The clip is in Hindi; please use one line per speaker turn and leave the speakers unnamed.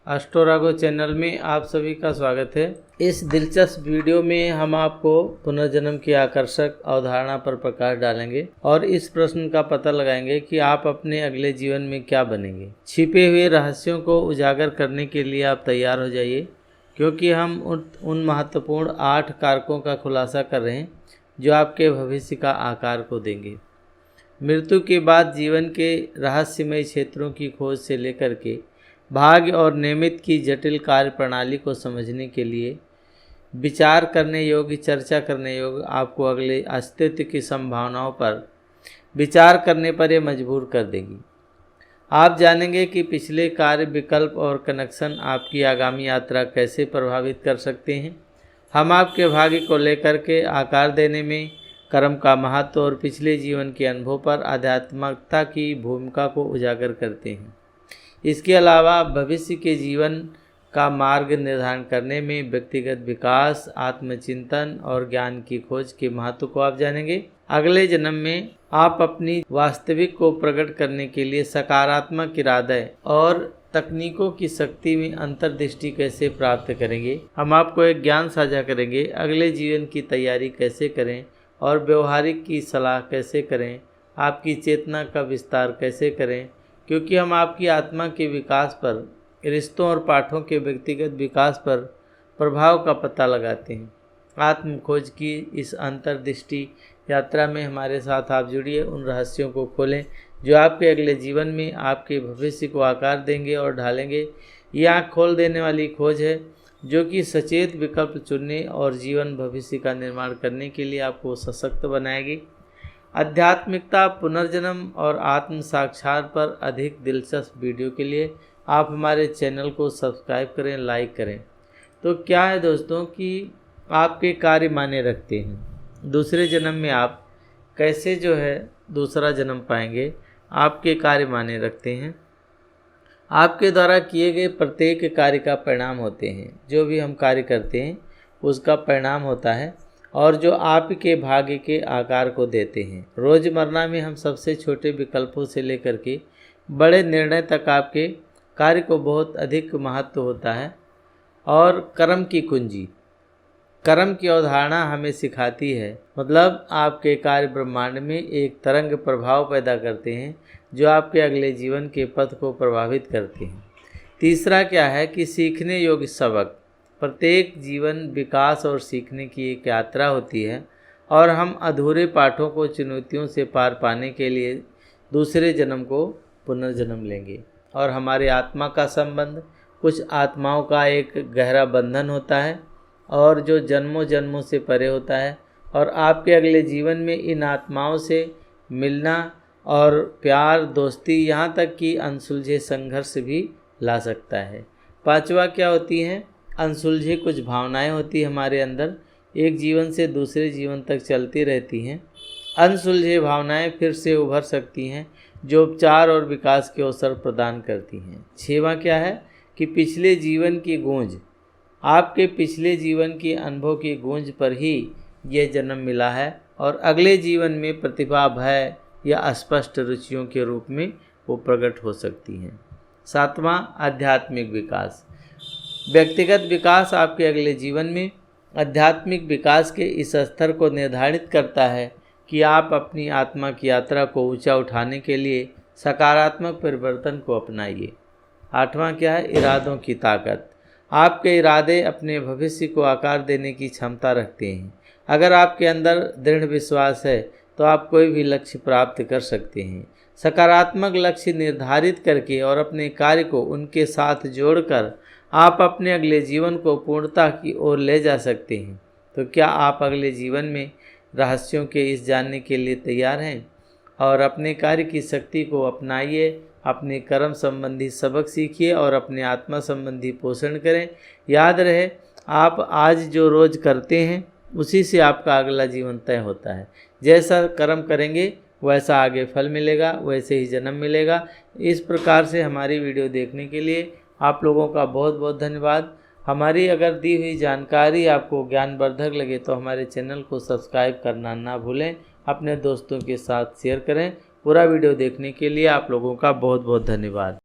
एस्ट्रोरागो चैनल में आप सभी का स्वागत है। इस दिलचस्प वीडियो में हम आपको पुनर्जन्म की आकर्षक अवधारणा पर प्रकाश डालेंगे और इस प्रश्न का पता लगाएंगे कि आप अपने अगले जीवन में क्या बनेंगे। छिपे हुए रहस्यों को उजागर करने के लिए आप तैयार हो जाइए, क्योंकि हम उन महत्वपूर्ण 8 कारकों का खुलासा कर रहे हैं जो आपके भविष्य का आकार को देंगे। मृत्यु के बाद जीवन के रहस्यमय क्षेत्रों की खोज से लेकर के भाग्य और नियमित की जटिल कार्य प्रणाली को समझने के लिए विचार करने योग्य, चर्चा करने योग्य, आपको अगले अस्तित्व की संभावनाओं पर विचार करने पर यह मजबूर कर देगी। आप जानेंगे कि पिछले कार्य, विकल्प और कनेक्शन आपकी आगामी यात्रा कैसे प्रभावित कर सकते हैं। हम आपके भाग्य को लेकर के आकार देने में कर्म का महत्व और पिछले जीवन के अनुभव पर आध्यात्मिकता की भूमिका को उजागर करते हैं। इसके अलावा भविष्य के जीवन का मार्ग निर्धारण करने में व्यक्तिगत विकास, आत्मचिंतन और ज्ञान की खोज के महत्व को आप जानेंगे। अगले जन्म में आप अपनी वास्तविक को प्रकट करने के लिए सकारात्मक इरादे और तकनीकों की शक्ति में अंतर्दृष्टि कैसे प्राप्त करेंगे। हम आपको एक ज्ञान साझा करेंगे, अगले जीवन की तैयारी कैसे करें और व्यवहारिक की सलाह कैसे करें, आपकी चेतना का विस्तार कैसे करें, क्योंकि हम आपकी आत्मा के विकास पर, रिश्तों और पाठों के व्यक्तिगत विकास पर प्रभाव का पता लगाते हैं। आत्म खोज की इस अंतर्दृष्टि यात्रा में हमारे साथ आप जुड़िए, उन रहस्यों को खोलें जो आपके अगले जीवन में आपके भविष्य को आकार देंगे और ढालेंगे। ये आँख खोल देने वाली खोज है जो कि सचेत विकल्प चुनने और जीवन भविष्य का निर्माण करने के लिए आपको सशक्त बनाएगी। आध्यात्मिकता, पुनर्जन्म और आत्म साक्षात पर अधिक दिलचस्प वीडियो के लिए आप हमारे चैनल को सब्सक्राइब करें, लाइक करें। तो क्या है दोस्तों कि आपके कार्य मायने रखते हैं। दूसरे जन्म में आप कैसे दूसरा जन्म पाएंगे, आपके कार्य मायने रखते हैं। आपके द्वारा किए गए प्रत्येक कार्य का परिणाम होते हैं। जो भी हम कार्य करते हैं उसका परिणाम होता है और जो आपके भाग्य के आकार को देते हैं। रोज़मर्रा में हम सबसे छोटे विकल्पों से लेकर के बड़े निर्णय तक आपके कार्य को बहुत अधिक महत्व होता है। और कर्म की कुंजी, कर्म की अवधारणा हमें सिखाती है, मतलब आपके कार्य ब्रह्मांड में एक तरंग प्रभाव पैदा करते हैं जो आपके अगले जीवन के पथ को प्रभावित करते हैं। तीसरा क्या है कि सीखने योग्य सबक। प्रत्येक जीवन विकास और सीखने की एक यात्रा होती है और हम अधूरे पाठों को, चुनौतियों से पार पाने के लिए दूसरे जन्म को पुनर्जन्म लेंगे। और हमारे आत्मा का संबंध कुछ आत्माओं का एक गहरा बंधन होता है और जो जन्मों जन्मों से परे होता है, और आपके अगले जीवन में इन आत्माओं से मिलना और प्यार, दोस्ती, यहाँ तक कि अनसुलझे संघर्ष भी ला सकता है। पांचवा क्या होती है, अनसुलझे कुछ भावनाएं होती है हमारे अंदर, एक जीवन से दूसरे जीवन तक चलती रहती हैं। अनसुलझे भावनाएं फिर से उभर सकती हैं जो उपचार और विकास के अवसर प्रदान करती हैं। छठवां क्या है कि पिछले जीवन की गूंज, आपके पिछले जीवन की अनुभव की गूंज पर ही ये जन्म मिला है और अगले जीवन में प्रतिभा, भय या अस्पष्ट रुचियों के रूप में वो प्रकट हो सकती हैं। सातवां, आध्यात्मिक विकास। व्यक्तिगत विकास आपके अगले जीवन में आध्यात्मिक विकास के इस स्तर को निर्धारित करता है कि आप अपनी आत्मा की यात्रा को ऊंचा उठाने के लिए सकारात्मक परिवर्तन को अपनाइए। आठवां क्या है, इरादों की ताकत। आपके इरादे अपने भविष्य को आकार देने की क्षमता रखते हैं। अगर आपके अंदर दृढ़ विश्वास है तो आप कोई भी लक्ष्य प्राप्त कर सकते हैं। सकारात्मक लक्ष्य निर्धारित करके और अपने कार्य को उनके साथ जोड़कर आप अपने अगले जीवन को पूर्णता की ओर ले जा सकते हैं। तो क्या आप अगले जीवन में रहस्यों के इस जानने के लिए तैयार हैं? और अपने कार्य की शक्ति को अपनाइए, अपने कर्म संबंधी सबक सीखिए और अपने आत्मा संबंधी पोषण करें। याद रहे, आप आज जो रोज़ करते हैं उसी से आपका अगला जीवन तय होता है। जैसा कर्म करेंगे वैसा आगे फल मिलेगा, वैसे ही जन्म मिलेगा। इस प्रकार से हमारी वीडियो देखने के लिए आप लोगों का बहुत बहुत धन्यवाद। हमारी अगर दी हुई जानकारी आपको ज्ञानवर्धक लगे तो हमारे चैनल को सब्सक्राइब करना ना भूलें, अपने दोस्तों के साथ शेयर करें। पूरा वीडियो देखने के लिए आप लोगों का बहुत बहुत धन्यवाद।